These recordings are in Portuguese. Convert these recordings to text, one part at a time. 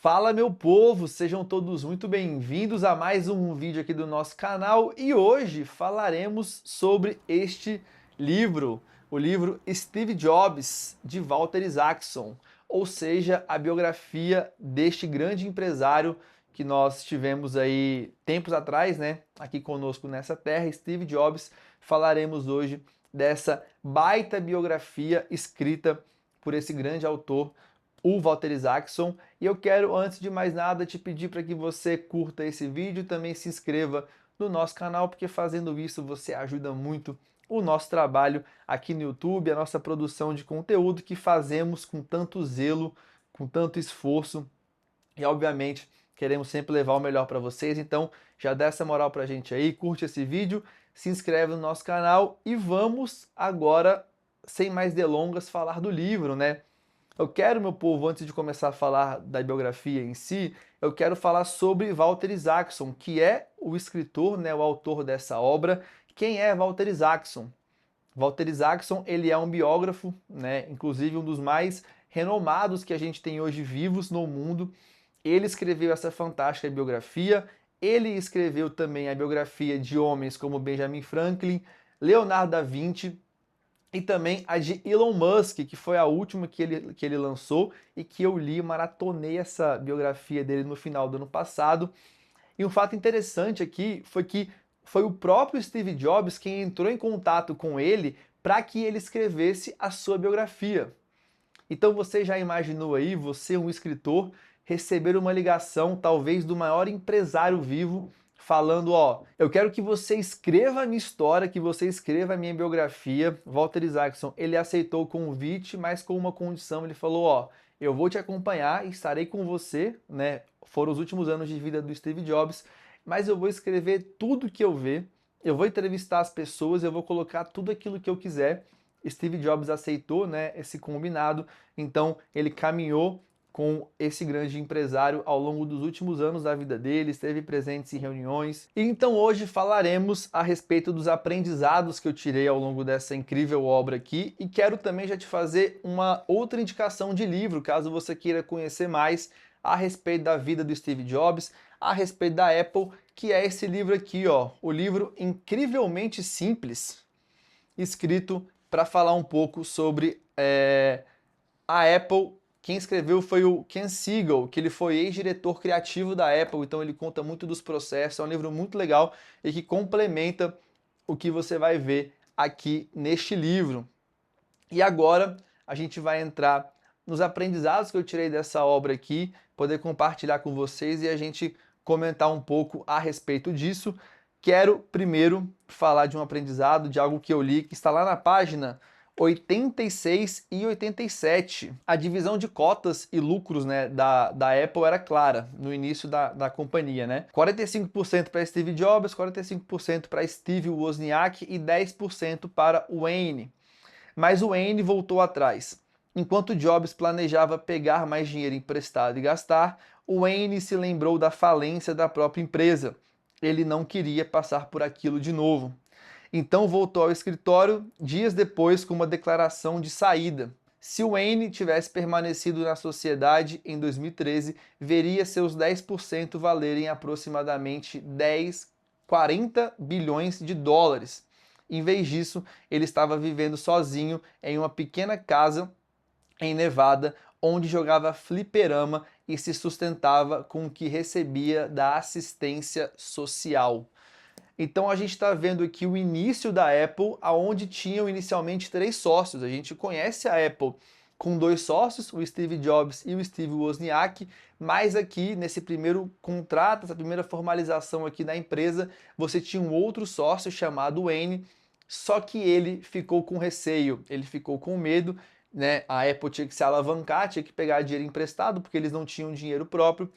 Fala, meu povo, sejam todos muito bem-vindos a mais um vídeo aqui do nosso canal e hoje falaremos sobre este livro, o livro Steve Jobs, de Walter Isaacson, ou seja, a biografia deste grande empresário que nós tivemos aí tempos atrás, né, aqui conosco nessa terra, Steve Jobs. Falaremos hoje dessa baita biografia escrita por esse grande autor, o Walter Isaacson. E eu quero, antes de mais nada, te pedir para que você curta esse vídeo e também se inscreva no nosso canal, porque fazendo isso você ajuda muito o nosso trabalho aqui no YouTube, a nossa produção de conteúdo que fazemos com tanto zelo, com tanto esforço e, obviamente, queremos sempre levar o melhor para vocês. Então, já dá essa moral para a gente aí, curte esse vídeo, se inscreve no nosso canal e vamos agora, sem mais delongas, falar do livro, né? Eu quero, meu povo, antes de começar a falar da biografia em si, eu quero falar sobre Walter Isaacson, que é o escritor, né, o autor dessa obra. Quem é Walter Isaacson? Walter Isaacson, ele é um biógrafo, né, inclusive um dos mais renomados que a gente tem hoje vivos no mundo. Ele escreveu essa fantástica biografia. Ele escreveu também a biografia de homens como Benjamin Franklin, Leonardo da Vinci, e também a de Elon Musk, que foi a última que ele lançou e que eu li, maratonei essa biografia dele no final do ano passado. E um fato interessante aqui foi que foi o próprio Steve Jobs quem entrou em contato com ele para que ele escrevesse a sua biografia. Então você já imaginou aí, você, um escritor, receber uma ligação, talvez do maior empresário vivo, falando, ó, eu quero que você escreva a minha história, que você escreva a minha biografia. Walter Isaacson, ele aceitou o convite, mas com uma condição, ele falou, ó, eu vou te acompanhar, estarei com você, né? Foram os últimos anos de vida do Steve Jobs, mas eu vou escrever tudo que eu ver, eu vou entrevistar as pessoas, eu vou colocar tudo aquilo que eu quiser. Steve Jobs aceitou, né, esse combinado, então ele caminhou com esse grande empresário ao longo dos últimos anos da vida dele, esteve presente em reuniões. E então hoje falaremos a respeito dos aprendizados que eu tirei ao longo dessa incrível obra aqui e quero também já te fazer uma outra indicação de livro, caso você queira conhecer mais a respeito da vida do Steve Jobs, a respeito da Apple, que é esse livro aqui, ó, o livro incrivelmente simples, escrito para falar um pouco sobre a Apple. Quem escreveu foi o Ken Siegel, que ele foi ex-diretor criativo da Apple, então ele conta muito dos processos. É um livro muito legal e que complementa o que você vai ver aqui neste livro. E agora a gente vai entrar nos aprendizados que eu tirei dessa obra aqui, poder compartilhar com vocês e a gente comentar um pouco a respeito disso. Quero primeiro falar de um aprendizado, de algo que eu li, que está lá na página 86 e 87. A divisão de cotas e lucros, né, da Apple era clara no início da companhia, né? 45% para Steve Jobs, 45% para Steve Wozniak e 10% para Wayne. Mas o Wayne voltou atrás. Enquanto Jobs planejava pegar mais dinheiro emprestado e gastar, o Wayne se lembrou da falência da própria empresa. Ele não queria passar por aquilo de novo. Então voltou ao escritório dias depois com uma declaração de saída. Se o Wayne tivesse permanecido na sociedade em 2013, veria seus 10% valerem aproximadamente 40 bilhões de dólares. Em vez disso, ele estava vivendo sozinho em uma pequena casa em Nevada, onde jogava fliperama e se sustentava com o que recebia da assistência social. Então a gente está vendo aqui o início da Apple, aonde tinham inicialmente 3 sócios. A gente conhece a Apple com 2 sócios, o Steve Jobs e o Steve Wozniak, mas aqui nesse primeiro contrato, essa primeira formalização aqui da empresa, você tinha um outro sócio chamado Wayne, só que ele ficou com receio, ele ficou com medo, né? A Apple tinha que se alavancar, tinha que pegar dinheiro emprestado, porque eles não tinham dinheiro próprio,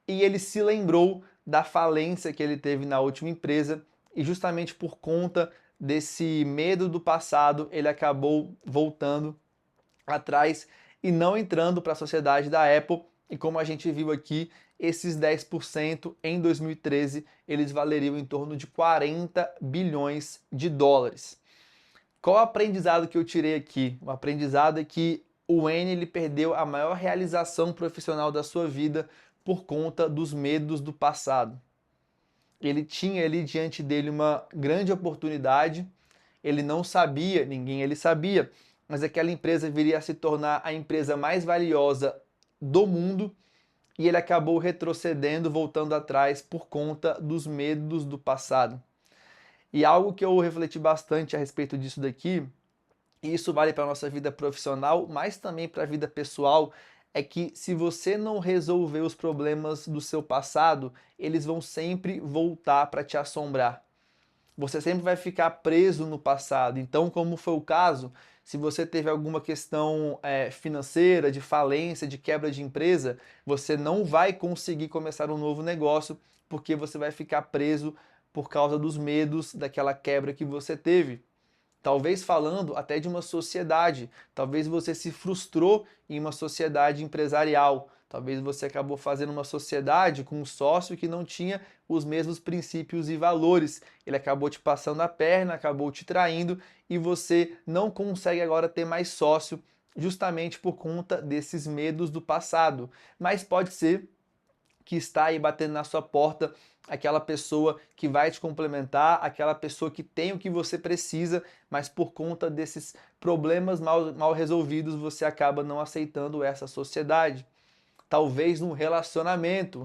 e ele se lembrou da falência que ele teve na última empresa, e justamente por conta desse medo do passado, ele acabou voltando atrás e não entrando para a sociedade da Apple. E como a gente viu aqui, esses 10% em 2013, eles valeriam em torno de 40 bilhões de dólares. Qual o aprendizado que eu tirei aqui? O aprendizado é que o Wayne ele perdeu a maior realização profissional da sua vida por conta dos medos do passado. Ele tinha ali diante dele uma grande oportunidade, ele não sabia, ninguém ele sabia, mas aquela empresa viria a se tornar a empresa mais valiosa do mundo e ele acabou retrocedendo, voltando atrás por conta dos medos do passado. E algo que eu refleti bastante a respeito disso daqui, e isso vale para a nossa vida profissional, mas também para a vida pessoal, é que se você não resolver os problemas do seu passado, eles vão sempre voltar para te assombrar. Você sempre vai ficar preso no passado. Então, como foi o caso, se você teve alguma questão financeira, de falência, de quebra de empresa, você não vai conseguir começar um novo negócio porque você vai ficar preso por causa dos medos daquela quebra que você teve. Talvez falando até de uma sociedade, talvez você se frustrou em uma sociedade empresarial, talvez você acabou fazendo uma sociedade com um sócio que não tinha os mesmos princípios e valores, ele acabou te passando a perna, acabou te traindo e você não consegue agora ter mais sócio justamente por conta desses medos do passado. Mas pode ser que está aí batendo na sua porta aquela pessoa que vai te complementar, aquela pessoa que tem o que você precisa, mas por conta desses problemas mal resolvidos você acaba não aceitando essa sociedade. Talvez um relacionamento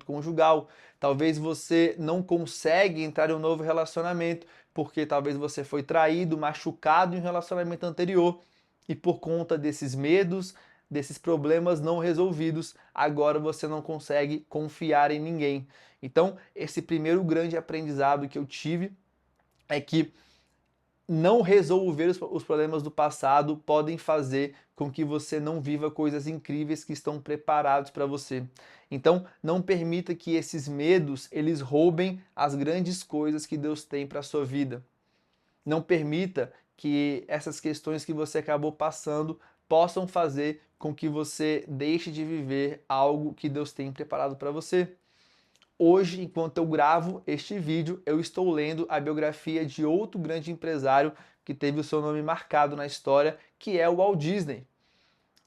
conjugal. Talvez você não consegue entrar em um novo relacionamento porque talvez você foi traído, machucado em um relacionamento anterior e por conta desses medos, desses problemas não resolvidos, agora você não consegue confiar em ninguém. Então, esse primeiro grande aprendizado que eu tive é que não resolver os problemas do passado podem fazer com que você não viva coisas incríveis que estão preparados para você. Então, não permita que esses medos eles roubem as grandes coisas que Deus tem para a sua vida. Não permita que essas questões que você acabou passando possam fazer com que você deixe de viver algo que Deus tem preparado para você. Hoje, enquanto eu gravo este vídeo, eu estou lendo a biografia de outro grande empresário que teve o seu nome marcado na história, que é o Walt Disney.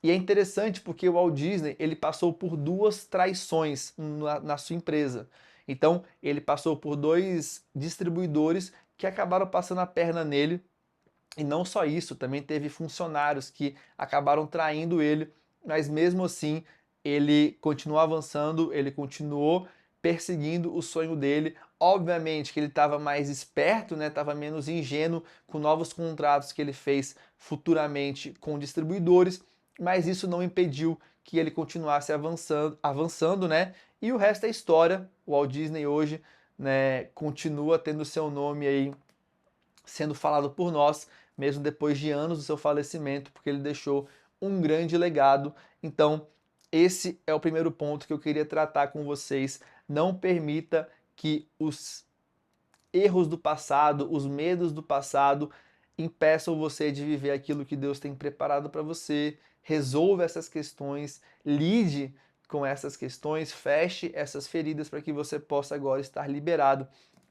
E é interessante porque o Walt Disney ele passou por duas traições na sua empresa. Então, ele passou por dois distribuidores que acabaram passando a perna nele. E não só isso, também teve funcionários que acabaram traindo ele, mas mesmo assim ele continuou avançando, ele continuou perseguindo o sonho dele. Obviamente que ele estava mais esperto, né? Estava menos ingênuo com novos contratos que ele fez futuramente com distribuidores, mas isso não impediu que ele continuasse avançando, né? E o resto é história. O Walt Disney hoje, né, continua tendo seu nome aí sendo falado por nós, mesmo depois de anos do seu falecimento, porque ele deixou um grande legado. Então, esse é o primeiro ponto que eu queria tratar com vocês. Não permita que os erros do passado, os medos do passado, impeçam você de viver aquilo que Deus tem preparado para você. Resolva essas questões, lide com essas questões, feche essas feridas para que você possa agora estar liberado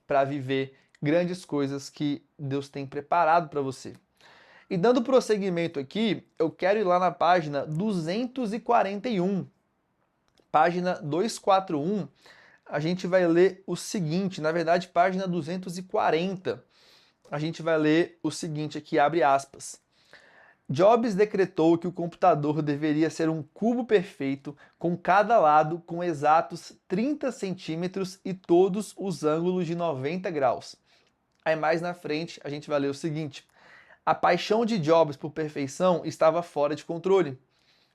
para viver grandes coisas que Deus tem preparado para você. E dando prosseguimento aqui, eu quero ir lá na página 241. Página 241, a gente vai ler o seguinte, na verdade, página 240. A gente vai ler o seguinte aqui, abre aspas. Jobs decretou que o computador deveria ser um cubo perfeito, com cada lado com exatos 30 centímetros e todos os ângulos de 90 graus. Aí mais na frente a gente vai ler o seguinte: a paixão de Jobs por perfeição estava fora de controle.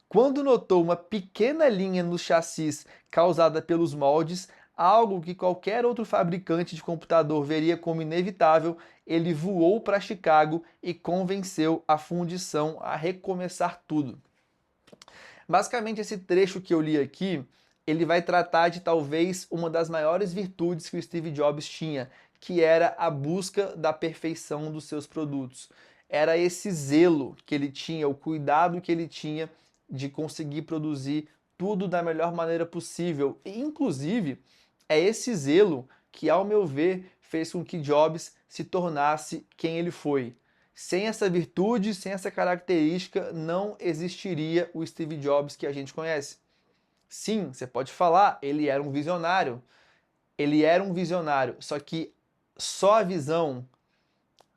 Quando notou uma pequena linha no chassis causada pelos moldes, algo que qualquer outro fabricante de computador veria como inevitável, ele voou para Chicago e convenceu a fundição a recomeçar tudo. Basicamente, esse trecho que eu li aqui, ele vai tratar de talvez uma das maiores virtudes que o Steve Jobs tinha, que era a busca da perfeição dos seus produtos. Era esse zelo que ele tinha, o cuidado que ele tinha de conseguir produzir tudo da melhor maneira possível. E, inclusive, é esse zelo que, ao meu ver, fez com que Jobs se tornasse quem ele foi. Sem essa virtude, sem essa característica, não existiria o Steve Jobs que a gente conhece. Sim, você pode falar, ele era um visionário. Ele era um visionário, só que só a visão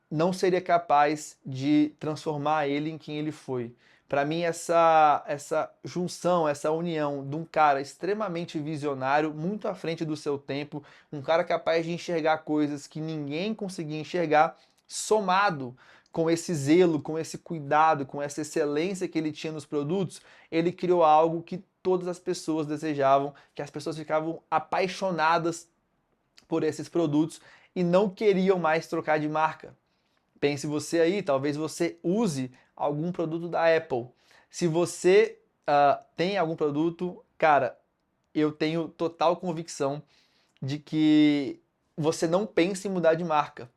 não seria capaz de transformar ele em quem ele foi. Para mim, essa junção, essa união de um cara extremamente visionário, muito à frente do seu tempo, um cara capaz de enxergar coisas que ninguém conseguia enxergar, somado com esse zelo, com esse cuidado, com essa excelência que ele tinha nos produtos, ele criou algo que todas as pessoas desejavam, que as pessoas ficavam apaixonadas por esses produtos e não queriam mais trocar de marca. Pense você aí, talvez você use algum produto da Apple. Se você tem algum produto, cara, eu tenho total convicção de que você não pensa em mudar de marca.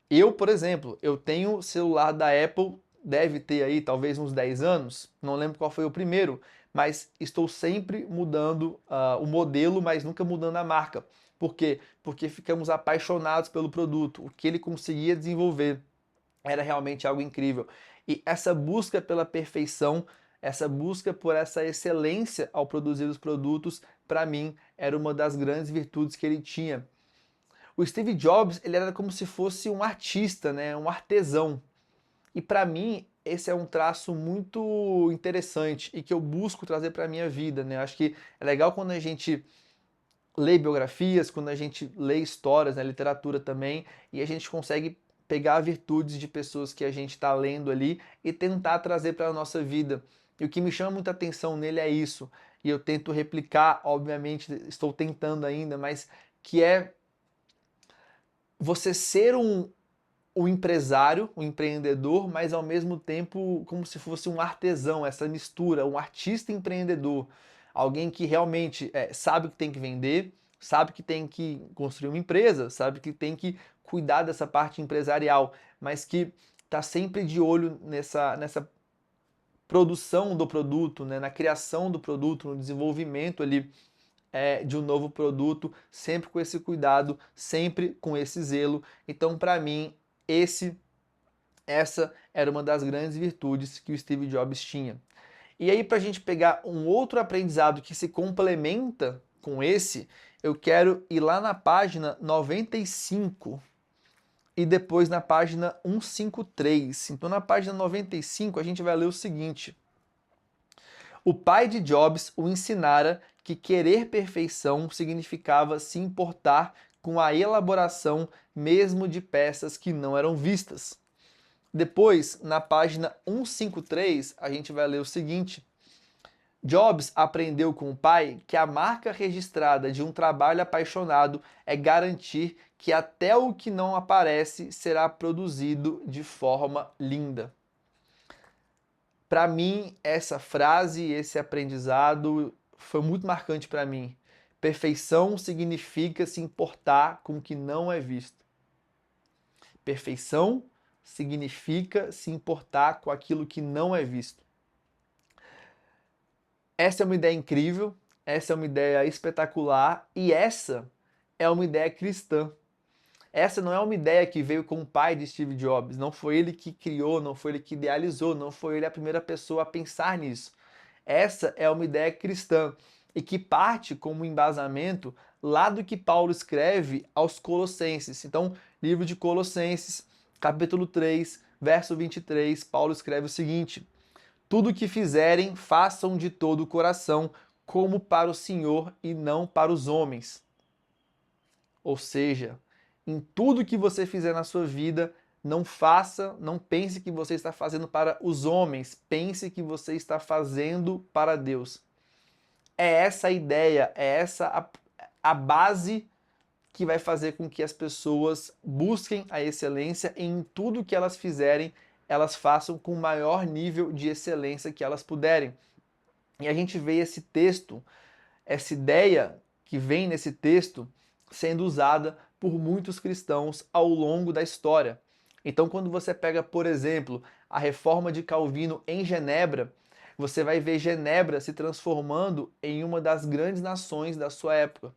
Eu, por exemplo, eu tenho celular da Apple, deve ter aí talvez uns 10 anos, não lembro qual foi o primeiro, mas estou sempre mudando o modelo, mas nunca mudando a marca. Por quê? Porque ficamos apaixonados pelo produto, o que ele conseguia desenvolver era realmente algo incrível. E essa busca pela perfeição, essa busca por essa excelência ao produzir os produtos, para mim, era uma das grandes virtudes que ele tinha. O Steve Jobs, ele era como se fosse um artista, né? Um artesão. E para mim, esse é um traço muito interessante e que eu busco trazer para a minha vida, né? Eu acho que é legal quando a gente lê biografias, quando a gente lê histórias, né, literatura também, e a gente consegue pegar virtudes de pessoas que a gente está lendo ali e tentar trazer para a nossa vida. E o que me chama muita atenção nele é isso, e eu tento replicar, obviamente, estou tentando ainda, mas que é você ser um empresário, um empreendedor, mas ao mesmo tempo como se fosse um artesão, essa mistura, um artista empreendedor, alguém que realmente sabe que tem que vender, sabe que tem que construir uma empresa, sabe que tem que cuidar dessa parte empresarial, mas que está sempre de olho nessa produção do produto, né, na criação do produto, no desenvolvimento ali de um novo produto, sempre com esse cuidado, sempre com esse zelo. Então, para mim, essa era uma das grandes virtudes que o Steve Jobs tinha. E aí, para a gente pegar um outro aprendizado que se complementa com esse, eu quero ir lá na página 95 e depois na página 153. Então, na página 95, a gente vai ler o seguinte: o pai de Jobs o ensinara que querer perfeição significava se importar com a elaboração mesmo de peças que não eram vistas. Depois, na página 153, a gente vai ler o seguinte: Jobs aprendeu com o pai que a marca registrada de um trabalho apaixonado é garantir que até o que não aparece será produzido de forma linda. Para mim, essa frase, esse aprendizado foi muito marcante para mim. Perfeição significa se importar com o que não é visto. Perfeição significa se importar com aquilo que não é visto. Essa é uma ideia incrível, essa é uma ideia espetacular e essa é uma ideia cristã. Essa não é uma ideia que veio com o pai de Steve Jobs, não foi ele que criou, não foi ele que idealizou, não foi ele a primeira pessoa a pensar nisso. Essa é uma ideia cristã e que parte como embasamento lá do que Paulo escreve aos Colossenses. Então, livro de Colossenses, capítulo 3, verso 23, Paulo escreve o seguinte: tudo o que fizerem, façam de todo o coração, como para o Senhor e não para os homens. Ou seja, em tudo que você fizer na sua vida, não faça, não pense que você está fazendo para os homens, pense que você está fazendo para Deus. É essa a ideia, é essa a base que vai fazer com que as pessoas busquem a excelência e em tudo que elas fizerem, elas façam com o maior nível de excelência que elas puderem. E a gente vê esse texto, essa ideia que vem nesse texto, sendo usada por muitos cristãos ao longo da história. Então, quando você pega, por exemplo, a reforma de Calvino em Genebra, você vai ver Genebra se transformando em uma das grandes nações da sua época.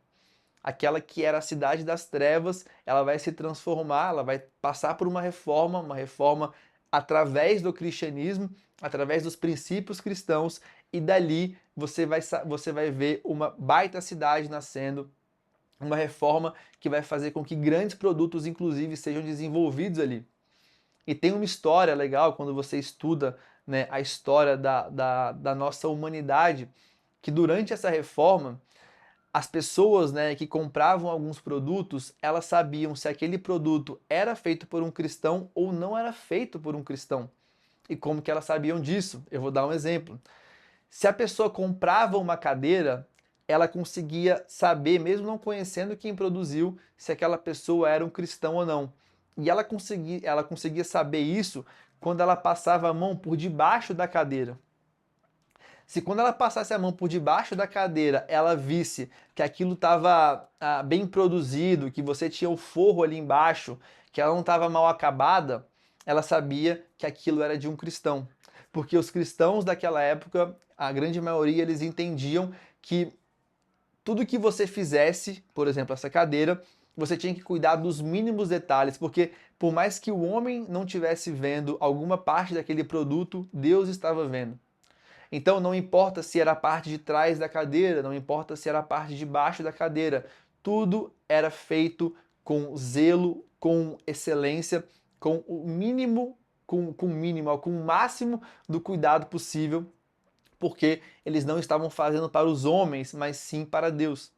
aquela que era a cidade das trevas, ela vai se transformar, ela vai passar por uma reforma através do cristianismo, através dos princípios cristãos, e dali você vai ver uma baita cidade nascendo, uma reforma que vai fazer com que grandes produtos, inclusive, sejam desenvolvidos ali. E tem uma história legal quando você estuda, né, a história da nossa humanidade, que durante essa reforma, as pessoas, né, que compravam alguns produtos, elas sabiam se aquele produto era feito por um cristão ou não era feito por um cristão. E como que elas sabiam disso? Eu vou dar um exemplo. Se a pessoa comprava uma cadeira, ela conseguia saber, mesmo não conhecendo quem produziu, se aquela pessoa era um cristão ou não. E ela conseguia saber isso quando ela passava a mão por debaixo da cadeira. Se quando ela passasse a mão por debaixo da cadeira, ela visse que aquilo estava bem produzido, que você tinha o forro ali embaixo, que ela não estava mal acabada, ela sabia que aquilo era de um cristão. Porque os cristãos daquela época, a grande maioria, eles entendiam que tudo que você fizesse, por exemplo, essa cadeira, você tinha que cuidar dos mínimos detalhes, porque por mais que o homem não estivesse vendo alguma parte daquele produto, Deus estava vendo. Então não importa se era a parte de trás da cadeira, não importa se era a parte de baixo da cadeira, tudo era feito com zelo, com excelência, com o mínimo, com o mínimo, com o máximo do cuidado possível, porque eles não estavam fazendo para os homens, mas sim para Deus.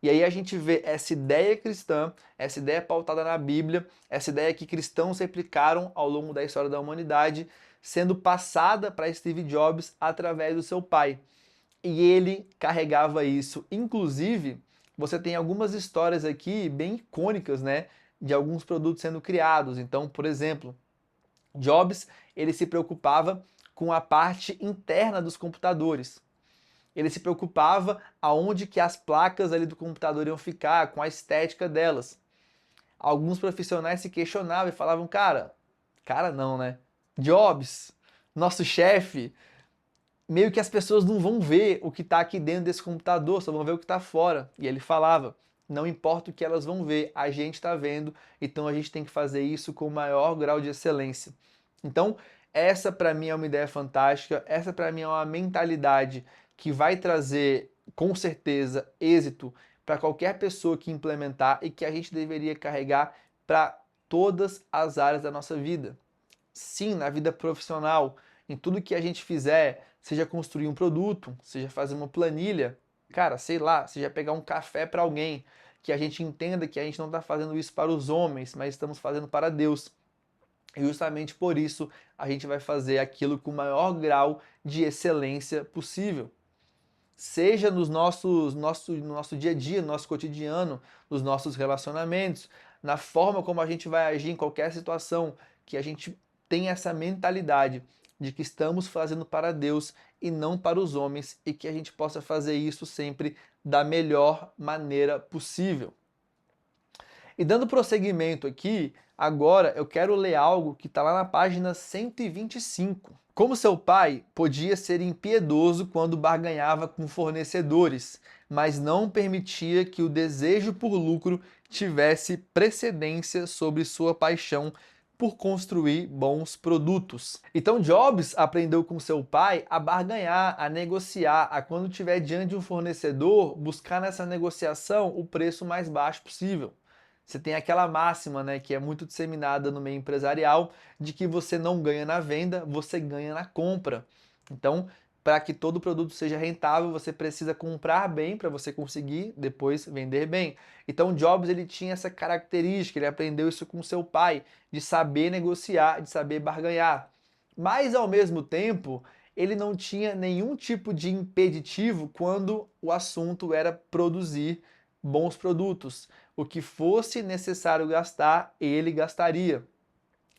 E aí a gente vê essa ideia cristã, essa ideia pautada na Bíblia, essa ideia que cristãos replicaram ao longo da história da humanidade, sendo passada para Steve Jobs através do seu pai. E ele carregava isso. Inclusive, você tem algumas histórias aqui bem icônicas, né, de alguns produtos sendo criados. Então, por exemplo, Jobs, ele se preocupava com a parte interna dos computadores. Ele se preocupava aonde que as placas ali do computador iam ficar, com a estética delas. Alguns profissionais se questionavam e falavam, cara não, né? Jobs, nosso chefe, meio que as pessoas não vão ver o que está aqui dentro desse computador, só vão ver o que está fora. E ele falava, não importa o que elas vão ver, a gente está vendo, então a gente tem que fazer isso com o maior grau de excelência. Então, essa para mim é uma ideia fantástica, essa para mim é uma mentalidade que vai trazer, com certeza, êxito para qualquer pessoa que implementar e que a gente deveria carregar para todas as áreas da nossa vida. Sim, na vida profissional, em tudo que a gente fizer, seja construir um produto, seja fazer uma planilha, cara, sei lá, seja pegar um café para alguém, que a gente entenda que a gente não está fazendo isso para os homens, mas estamos fazendo para Deus. E justamente por isso a gente vai fazer aquilo com o maior grau de excelência possível. Seja no nosso dia a dia, no nosso cotidiano, nos nossos relacionamentos, na forma como a gente vai agir em qualquer situação, que a gente tem essa mentalidade de que estamos fazendo para Deus e não para os homens e que a gente possa fazer isso sempre da melhor maneira possível. E dando prosseguimento aqui, agora eu quero ler algo que está lá na página 125. Como seu pai podia ser impiedoso quando barganhava com fornecedores, mas não permitia que o desejo por lucro tivesse precedência sobre sua paixão por construir bons produtos. Então Jobs aprendeu com seu pai a barganhar, a negociar, a quando estiver diante de um fornecedor, buscar nessa negociação o preço mais baixo possível. Você tem aquela máxima, né, que é muito disseminada no meio empresarial, de que você não ganha na venda, você ganha na compra. Então, para que todo produto seja rentável, você precisa comprar bem para você conseguir depois vender bem. Então, Jobs ele tinha essa característica, ele aprendeu isso com seu pai, de saber negociar, de saber barganhar. Mas ao mesmo tempo, ele não tinha nenhum tipo de impeditivo quando o assunto era produzir bons produtos. O que fosse necessário gastar, ele gastaria.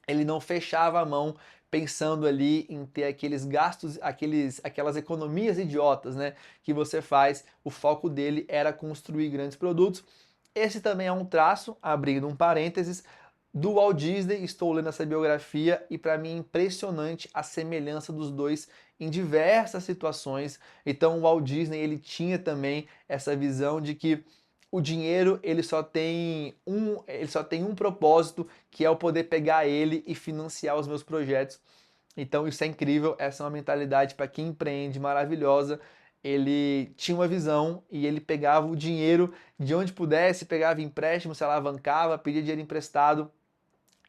Ele não fechava a mão pensando ali em ter aqueles gastos, aquelas economias idiotas, né, que você faz. O foco dele era construir grandes produtos. Esse também é um traço, abrindo um parênteses, do Walt Disney. Estou lendo essa biografia e para mim é impressionante a semelhança dos dois em diversas situações. Então o Walt Disney ele tinha também essa visão de que o dinheiro ele só tem um propósito, que é eu poder pegar ele e financiar os meus projetos. Então isso é incrível, essa é uma mentalidade para quem empreende maravilhosa. Ele tinha uma visão e ele pegava o dinheiro de onde pudesse, pegava empréstimo, se alavancava, pedia dinheiro emprestado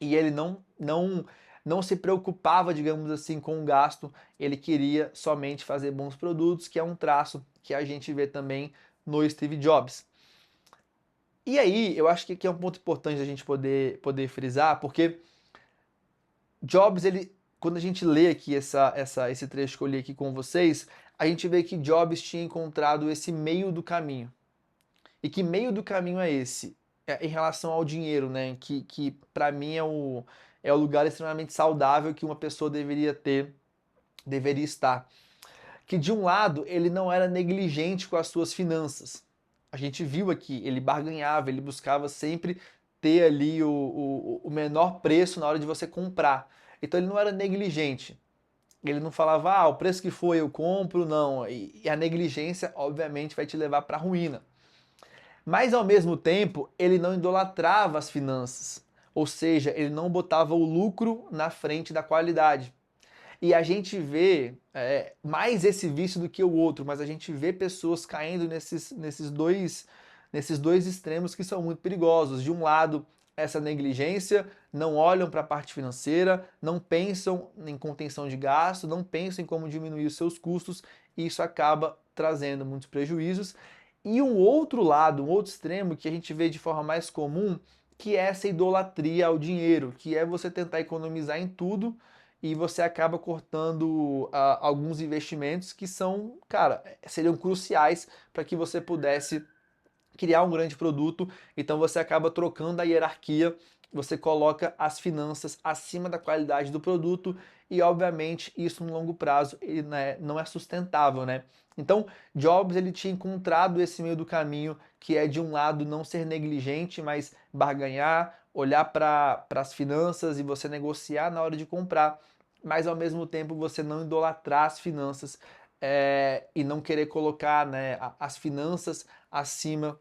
e ele não se preocupava, digamos assim, com o gasto. Ele queria somente fazer bons produtos, que é um traço que a gente vê também no Steve Jobs. E aí, eu acho que aqui é um ponto importante a gente poder frisar, porque Jobs, quando a gente lê aqui esse trecho que eu li aqui com vocês, a gente vê que Jobs tinha encontrado esse meio do caminho. E que meio do caminho é esse? Em relação ao dinheiro, né? Que para mim é o lugar extremamente saudável que uma pessoa deveria ter, deveria estar. Que de um lado, ele não era negligente com as suas finanças. A gente viu aqui, ele barganhava, ele buscava sempre ter ali o menor preço na hora de você comprar. Então ele não era negligente. Ele não falava, ah, o preço que for eu compro, não. E a negligência, obviamente, vai te levar para a ruína. Mas ao mesmo tempo, ele não idolatrava as finanças. Ou seja, ele não botava o lucro na frente da qualidade. E a gente vê mais esse vício do que o outro, mas a gente vê pessoas caindo nesses dois extremos que são muito perigosos. De um lado, essa negligência, não olham para a parte financeira, não pensam em contenção de gasto, não pensam em como diminuir os seus custos, e isso acaba trazendo muitos prejuízos. E um outro lado, um outro extremo que a gente vê de forma mais comum, que é essa idolatria ao dinheiro, que é você tentar economizar em tudo e você acaba cortando alguns investimentos que são, cara, seriam cruciais para que você pudesse criar um grande produto. Então você acaba trocando a hierarquia, você coloca as finanças acima da qualidade do produto e, obviamente, isso no longo prazo ele, né, não é sustentável, né? Então, Jobs ele tinha encontrado esse meio do caminho, que é de um lado não ser negligente, mas barganhar, olhar para as finanças e você negociar na hora de comprar, mas ao mesmo tempo você não idolatrar as finanças e não querer colocar, né, as finanças acima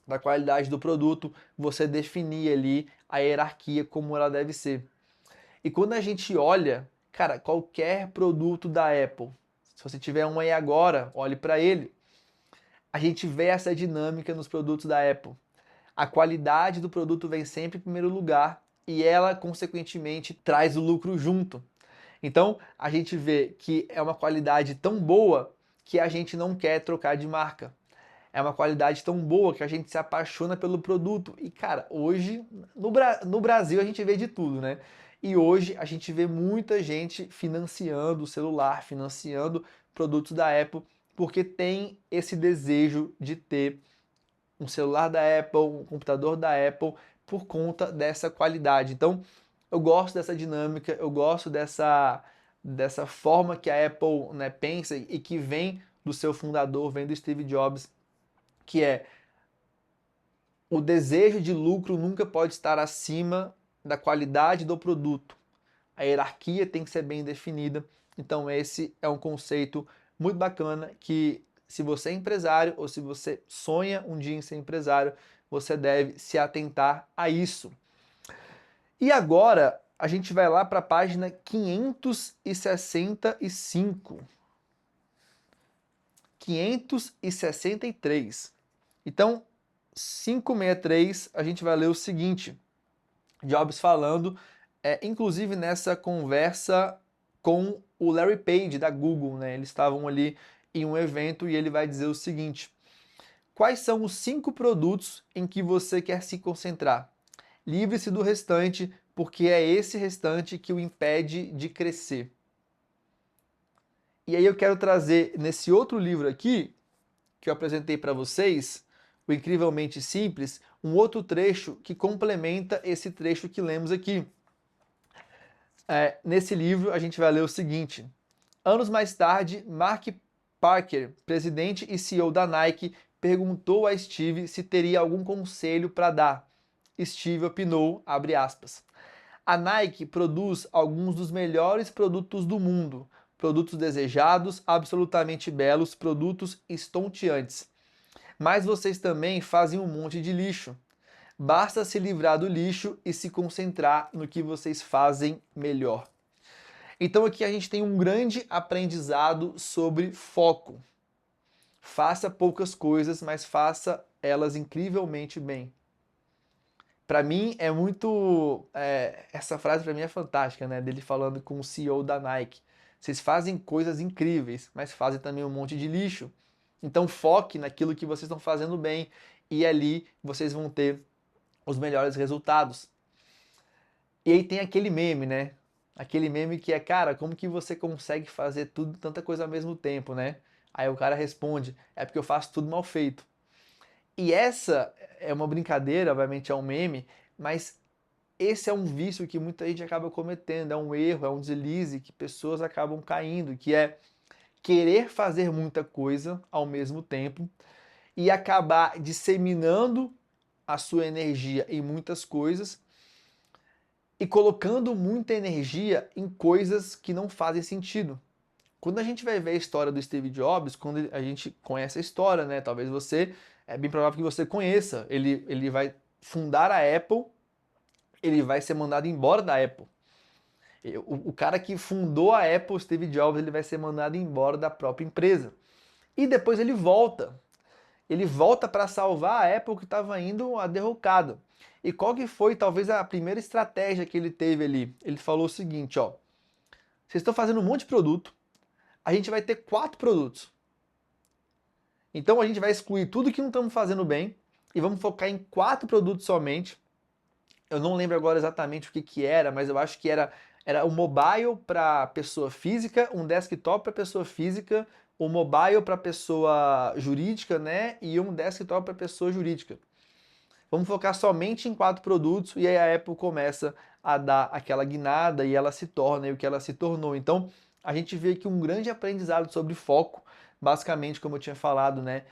da qualidade do produto, você definir ali a hierarquia como ela deve ser. E quando a gente olha, cara, qualquer produto da Apple, se você tiver um aí agora, olhe para ele. A gente vê essa dinâmica nos produtos da Apple. A qualidade do produto vem sempre em primeiro lugar e ela, consequentemente, traz o lucro junto. Então, a gente vê que é uma qualidade tão boa que a gente não quer trocar de marca. É uma qualidade tão boa que a gente se apaixona pelo produto. E, cara, hoje, no Brasil, a gente vê de tudo, né? E hoje a gente vê muita gente financiando o celular, financiando produtos da Apple, porque tem esse desejo de ter um celular da Apple, um computador da Apple, por conta dessa qualidade. Então, eu gosto dessa dinâmica, eu gosto dessa forma que a Apple, né, pensa e que vem do seu fundador, vem do Steve Jobs, que é o desejo de lucro nunca pode estar acima da qualidade do produto. A hierarquia tem que ser bem definida. Então esse é um conceito muito bacana que, se você é empresário ou se você sonha um dia em ser empresário, você deve se atentar a isso. E agora a gente vai lá para a página 565. 563. Então, 563, a gente vai ler o seguinte: Jobs falando, inclusive nessa conversa com o Larry Page da Google, né? Eles estavam ali em um evento e ele vai dizer o seguinte: quais são os 5 produtos em que você quer se concentrar? Livre-se do restante, porque é esse restante que o impede de crescer. E aí eu quero trazer nesse outro livro aqui, que eu apresentei para vocês, o Incrivelmente Simples, um outro trecho que complementa esse trecho que lemos aqui. Nesse livro a gente vai ler o seguinte: anos mais tarde, Mark Parker, presidente e CEO da Nike, perguntou a Steve se teria algum conselho para dar. Steve opinou, abre aspas, a Nike produz alguns dos melhores produtos do mundo, produtos desejados, absolutamente belos, produtos estonteantes. Mas vocês também fazem um monte de lixo. Basta se livrar do lixo e se concentrar no que vocês fazem melhor. Então aqui a gente tem um grande aprendizado sobre foco. Faça poucas coisas, mas faça elas incrivelmente bem. Para mim é muito... essa frase para mim é fantástica, né? Dele falando com o CEO da Nike. Vocês fazem coisas incríveis, mas fazem também um monte de lixo. Então foque naquilo que vocês estão fazendo bem e ali vocês vão ter os melhores resultados. E aí tem aquele meme, né? Aquele meme que é, cara, como que você consegue fazer tudo, tanta coisa ao mesmo tempo, né? Aí o cara responde, é porque eu faço tudo mal feito. E essa é uma brincadeira, obviamente é um meme, mas esse é um vício que muita gente acaba cometendo, é um erro, é um deslize que pessoas acabam caindo, que é querer fazer muita coisa ao mesmo tempo e acabar disseminando a sua energia em muitas coisas e colocando muita energia em coisas que não fazem sentido. Quando a gente vai ver a história do Steve Jobs, quando a gente conhece a história, né? Talvez você, é bem provável que você conheça. Ele vai fundar a Apple, ele vai ser mandado embora da Apple. O cara que fundou a Apple, Steve Jobs, ele vai ser mandado embora da própria empresa. E depois ele volta. Ele volta para salvar a Apple que estava indo à derrocada. E qual que foi talvez a primeira estratégia que ele teve ali? Ele falou o seguinte, ó, vocês estão fazendo um monte de produto, a gente vai ter 4 produtos. Então a gente vai excluir tudo que não estamos fazendo bem e vamos focar em 4 produtos somente. Eu não lembro agora exatamente o que que era, mas eu acho que era um mobile para pessoa física, um desktop para pessoa física, um mobile para pessoa jurídica, né, e um desktop para pessoa jurídica. Vamos focar somente em 4 produtos e aí a Apple começa a dar aquela guinada e ela se torna o que ela se tornou. Então, a gente vê aqui um grande aprendizado sobre foco, basicamente, como eu tinha falado, né?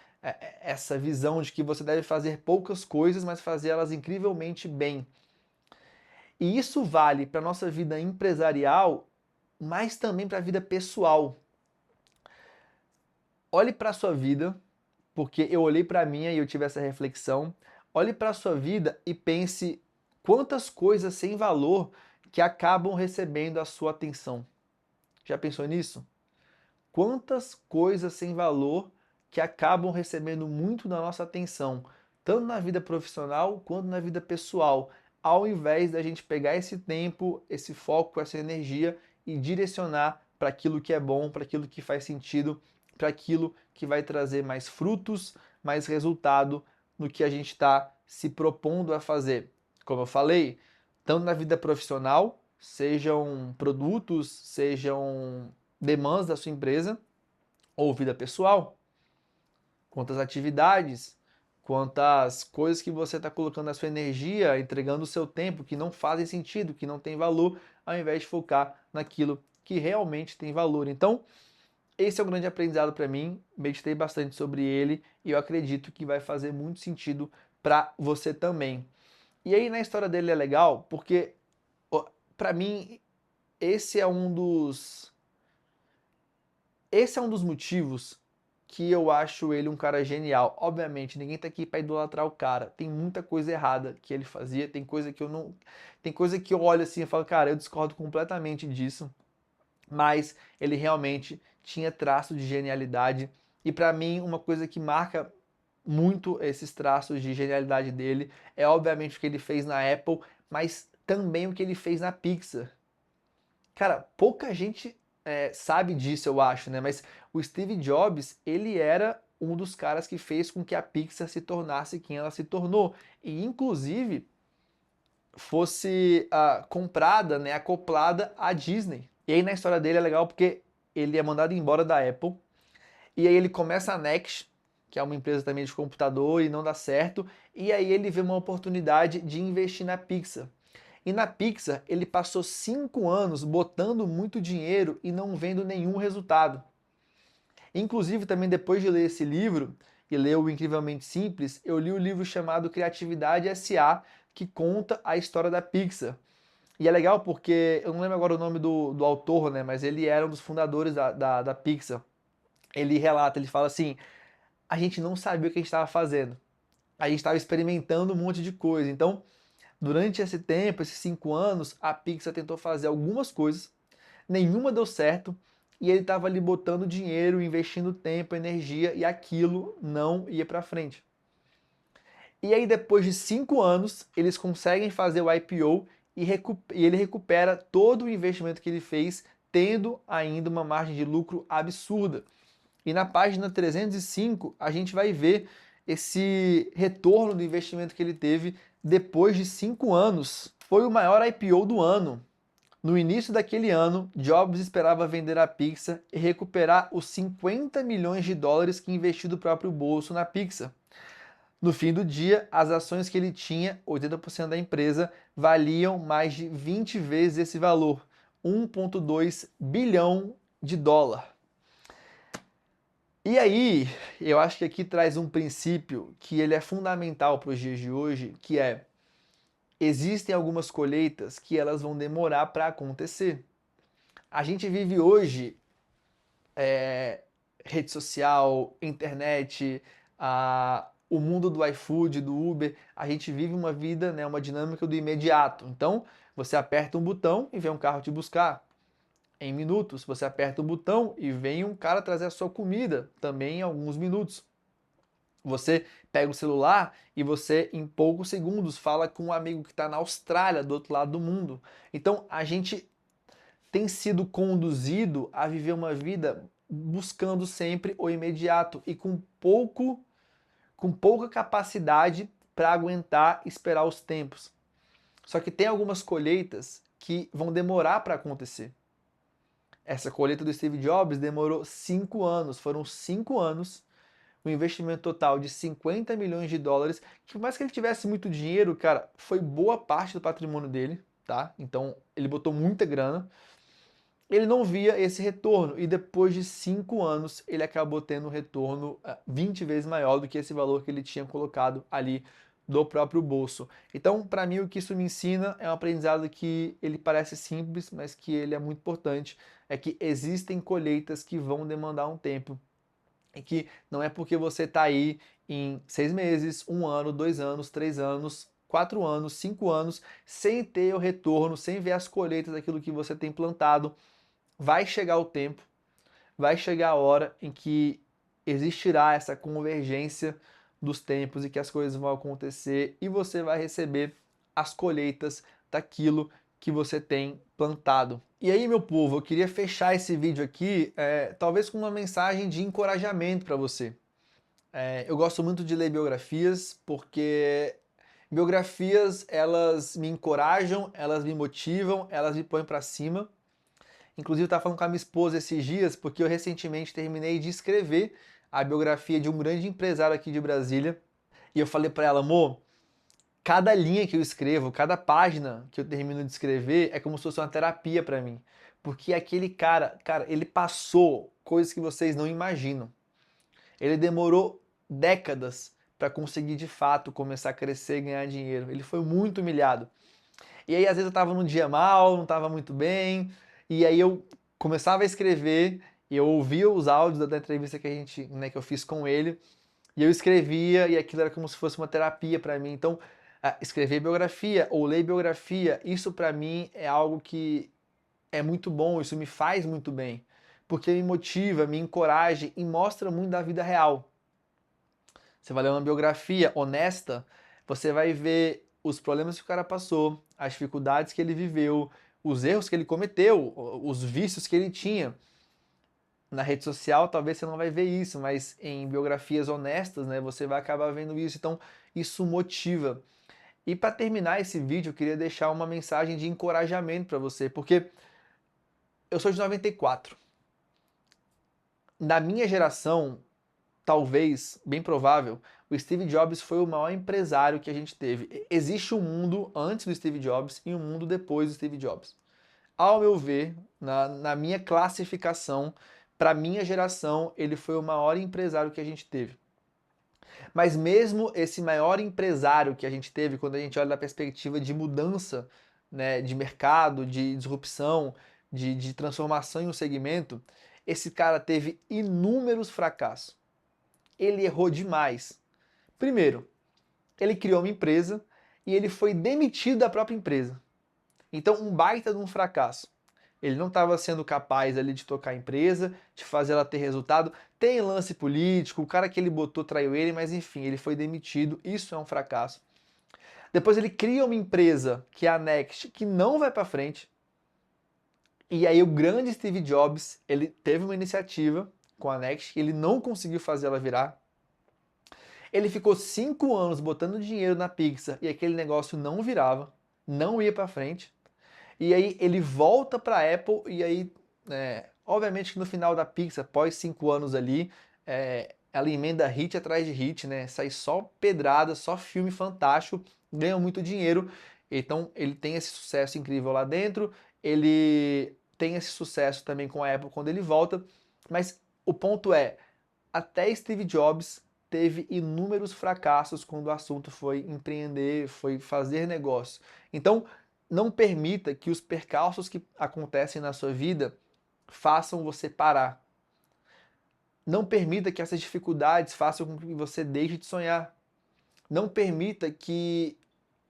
Essa visão de que você deve fazer poucas coisas, mas fazer elas incrivelmente bem. E isso vale para a nossa vida empresarial, mas também para a vida pessoal. Olhe para a sua vida, porque eu olhei para a minha e eu tive essa reflexão. Olhe para a sua vida e pense quantas coisas sem valor que acabam recebendo a sua atenção. Já pensou nisso? Quantas coisas sem valor que acabam recebendo muito da nossa atenção, tanto na vida profissional quanto na vida pessoal, ao invés da gente pegar esse tempo, esse foco, essa energia e direcionar para aquilo que é bom, para aquilo que faz sentido, para aquilo que vai trazer mais frutos, mais resultado no que a gente está se propondo a fazer. Como eu falei, tanto na vida profissional, sejam produtos, sejam demandas da sua empresa, ou vida pessoal, quantas atividades, quantas coisas que você está colocando a sua energia, entregando o seu tempo, que não fazem sentido, que não tem valor, ao invés de focar naquilo que realmente tem valor. Então, esse é um grande aprendizado para mim, meditei bastante sobre ele e eu acredito que vai fazer muito sentido para você também. E aí na história dele é legal, porque para mim esse é um dos esse é um dos motivos que eu acho ele um cara genial. Obviamente, ninguém tá aqui para idolatrar o cara. Tem muita coisa errada que ele fazia, tem coisa que eu não, tem coisa que eu olho assim e falo, cara, eu discordo completamente disso. Mas ele realmente tinha traço de genialidade e para mim uma coisa que marca muito esses traços de genialidade dele é obviamente o que ele fez na Apple, mas também o que ele fez na Pixar. Cara, pouca gente sabe disso, eu acho, né? Mas o Steve Jobs, ele era um dos caras que fez com que a Pixar se tornasse quem ela se tornou. E, inclusive, fosse comprada, né, acoplada à Disney. E aí na história dele é legal porque ele é mandado embora da Apple. E aí ele começa a Next, que é uma empresa também de computador, e não dá certo. E aí ele vê uma oportunidade de investir na Pixar. E na Pixar, ele passou 5 anos botando muito dinheiro e não vendo nenhum resultado. Inclusive, também depois de ler esse livro, e ler o Incrivelmente Simples, eu li o livro chamado Criatividade S.A., que conta a história da Pixar. E é legal porque, eu não lembro agora o nome do autor, né, mas ele era um dos fundadores da Pixar. Ele relata, ele fala assim, a gente não sabia o que a gente estava fazendo. A gente estava experimentando um monte de coisa. Então, durante esse tempo, esses 5 anos, a Pixar tentou fazer algumas coisas, nenhuma deu certo, e ele estava ali botando dinheiro, investindo tempo, energia, e aquilo não ia para frente. E aí, depois de 5 anos, eles conseguem fazer o IPO e ele recupera todo o investimento que ele fez, tendo ainda uma margem de lucro absurda. E na página 305, a gente vai ver esse retorno do investimento que ele teve depois de 5 anos. Foi o maior IPO do ano. No início daquele ano, Jobs esperava vender a Pixar e recuperar os 50 milhões de dólares que investiu do próprio bolso na Pixar. No fim do dia, as ações que ele tinha, 80% da empresa, valiam mais de 20 vezes esse valor, 1,2 bilhão de dólar. E aí, eu acho que aqui traz um princípio que ele é fundamental para os dias de hoje, que é: existem algumas colheitas que elas vão demorar para acontecer. A gente vive hoje rede social, internet, o mundo do iFood, do Uber, a gente vive uma vida, né, uma dinâmica do imediato. Então, você aperta um botão e vem um carro te buscar. Em minutos, você aperta o botão e vem um cara trazer a sua comida, também em alguns minutos. Você pega o celular e você, em poucos segundos, fala com um amigo que está na Austrália, do outro lado do mundo. Então, a gente tem sido conduzido a viver uma vida buscando sempre o imediato e com pouca capacidade para aguentar esperar os tempos. Só que tem algumas colheitas que vão demorar para acontecer. Essa colheita do Steve Jobs demorou 5 anos, foram 5 anos, um investimento total de 50 milhões de dólares, que por mais que ele tivesse muito dinheiro, cara, foi boa parte do patrimônio dele, tá? Então ele botou muita grana, ele não via esse retorno, e depois de 5 anos ele acabou tendo um retorno 20 vezes maior do que esse valor que ele tinha colocado ali do próprio bolso. Então, para mim, o que isso me ensina é um aprendizado que ele parece simples, mas que ele é muito importante, é que existem colheitas que vão demandar um tempo, e que não é porque você está aí em 6 meses, 1 ano, 2 anos, 3 anos, 4 anos, 5 anos, sem ter o retorno, sem ver as colheitas daquilo que você tem plantado. Vai chegar o tempo, vai chegar a hora em que existirá essa convergência dos tempos e que as coisas vão acontecer e você vai receber as colheitas daquilo que você tem plantado. E aí, meu povo, eu queria fechar esse vídeo aqui, talvez com uma mensagem de encorajamento para você. Eu gosto muito de ler biografias porque biografias, elas me encorajam, elas me motivam, elas me põem para cima. Inclusive, eu estava falando com a minha esposa esses dias, porque eu recentemente terminei de escrever a biografia de um grande empresário aqui de Brasília. E eu falei para ela, amor, cada linha que eu escrevo, cada página que eu termino de escrever é como se fosse uma terapia para mim. Porque aquele cara, ele passou coisas que vocês não imaginam. Ele demorou décadas para conseguir de fato começar a crescer e ganhar dinheiro. Ele foi muito humilhado. E aí, às vezes, eu tava num dia mal, não tava muito bem, e aí eu começava a escrever, e eu ouvia os áudios da entrevista que a gente, né, que eu fiz com ele, e eu escrevia, e aquilo era como se fosse uma terapia para mim. Então, escrever biografia ou ler biografia, isso para mim é algo que é muito bom, isso me faz muito bem, porque me motiva, me encoraja e mostra muito da vida real. Você vai ler uma biografia honesta, você vai ver os problemas que o cara passou, as dificuldades que ele viveu, os erros que ele cometeu, os vícios que ele tinha. Na rede social talvez você não vai ver isso, mas em biografias honestas, né, você vai acabar vendo isso. Então, isso motiva. E para terminar esse vídeo, eu queria deixar uma mensagem de encorajamento para você, porque eu sou de 94. Na minha geração, talvez, bem provável, o Steve Jobs foi o maior empresário que a gente teve. Existe um mundo antes do Steve Jobs e um mundo depois do Steve Jobs. Ao meu ver, na minha classificação, para minha geração, ele foi o maior empresário que a gente teve. Mas mesmo esse maior empresário que a gente teve, quando a gente olha da perspectiva de mudança, né, de mercado, de disrupção, de transformação em um segmento, esse cara teve inúmeros fracassos. ele errou demais? Primeiro, ele criou uma empresa e ele foi demitido da própria empresa. Então, um baita de um fracasso. Ele não estava sendo capaz ali de tocar a empresa, de fazer ela ter resultado. Tem lance político, o cara que ele botou traiu ele, mas enfim, ele foi demitido. Isso é um fracasso. Depois ele cria uma empresa, que é a Next, que não vai para frente. E aí o grande Steve Jobs, ele teve uma iniciativa com a Next, ele não conseguiu fazer ela virar. Ele ficou 5 anos botando dinheiro na Pixar e aquele negócio não virava, não ia para frente. E aí ele volta para a Apple e aí, obviamente que no final da Pixar, após 5 anos ali, ela emenda hit atrás de hit, né? Sai só pedrada, só filme fantástico, ganha muito dinheiro. Então ele tem esse sucesso incrível lá dentro, ele tem esse sucesso também com a Apple quando ele volta, mas o ponto é, até Steve Jobs teve inúmeros fracassos quando o assunto foi empreender, foi fazer negócio. Então, não permita que os percalços que acontecem na sua vida façam você parar. Não permita que essas dificuldades façam com que você deixe de sonhar. Não permita que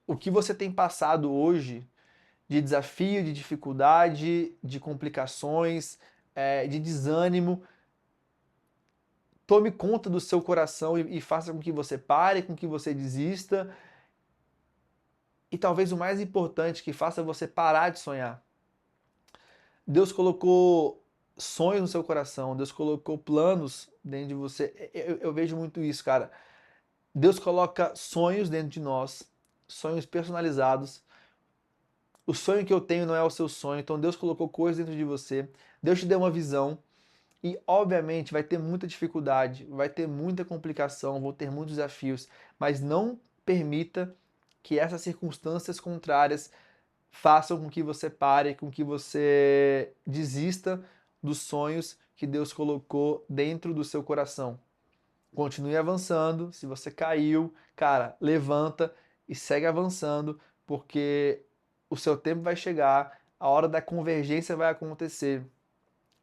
o que você tem passado hoje de desafio, de dificuldade, de complicações, de desânimo, tome conta do seu coração e faça com que você pare, com que você desista. E talvez o mais importante, que faça você parar de sonhar. Deus colocou sonhos no seu coração, Deus colocou planos dentro de você. Eu vejo muito isso, cara. Deus coloca sonhos dentro de nós, sonhos personalizados. O sonho que eu tenho não é o seu sonho, então Deus colocou coisas dentro de você. Deus te deu uma visão. E, obviamente, vai ter muita dificuldade, vai ter muita complicação, vão ter muitos desafios, mas não permita que essas circunstâncias contrárias façam com que você pare, com que você desista dos sonhos que Deus colocou dentro do seu coração. Continue avançando, se você caiu, cara, levanta e segue avançando, porque o seu tempo vai chegar, a hora da convergência vai acontecer.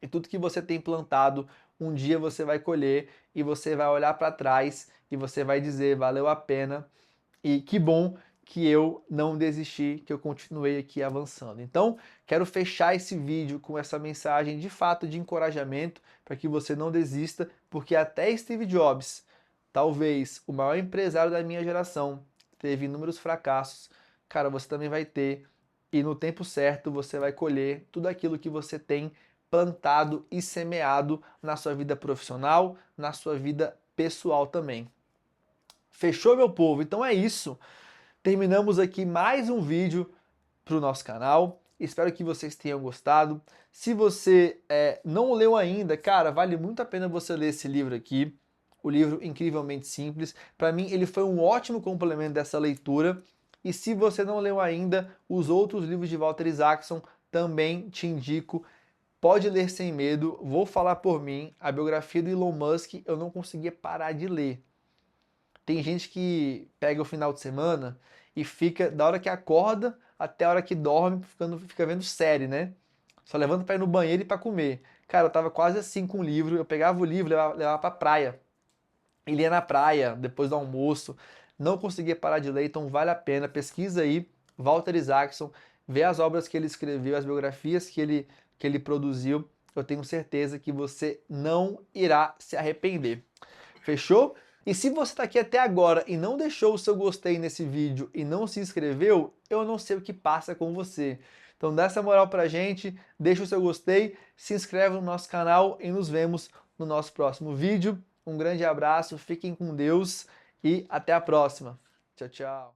E tudo que você tem plantado, um dia você vai colher e você vai olhar para trás e você vai dizer, valeu a pena e que bom que eu não desisti, que eu continuei aqui avançando. Então, quero fechar esse vídeo com essa mensagem de fato de encorajamento para que você não desista, porque até Steve Jobs, talvez o maior empresário da minha geração, teve inúmeros fracassos. Cara, você também vai ter e no tempo certo você vai colher tudo aquilo que você tem plantado e semeado na sua vida profissional, na sua vida pessoal também. Fechou, meu povo? Então é isso. Terminamos aqui mais um vídeo para o nosso canal. Espero que vocês tenham gostado. Se você não leu ainda, cara, vale muito a pena você ler esse livro aqui. O livro Incrivelmente Simples. Para mim, ele foi um ótimo complemento dessa leitura. E se você não leu ainda, os outros livros de Walter Isaacson também te indico. Pode ler sem medo. Vou falar por mim. A biografia do Elon Musk eu não conseguia parar de ler. Tem gente que pega o final de semana e fica, da hora que acorda até a hora que dorme, fica vendo série, né? Só levanta pra ir no banheiro e pra comer. Cara, eu tava quase assim com o livro, eu pegava o livro e levava pra praia. E lia na praia, depois do almoço. Não conseguia parar de ler, então vale a pena. Pesquisa aí, Walter Isaacson, vê as obras que ele escreveu, as biografias que ele produziu. Eu tenho certeza que você não irá se arrepender. Fechou? E se você está aqui até agora e não deixou o seu gostei nesse vídeo e não se inscreveu, eu não sei o que passa com você. Então dá essa moral pra gente, deixa o seu gostei, se inscreve no nosso canal e nos vemos no nosso próximo vídeo. Um grande abraço, fiquem com Deus e até a próxima. Tchau, tchau.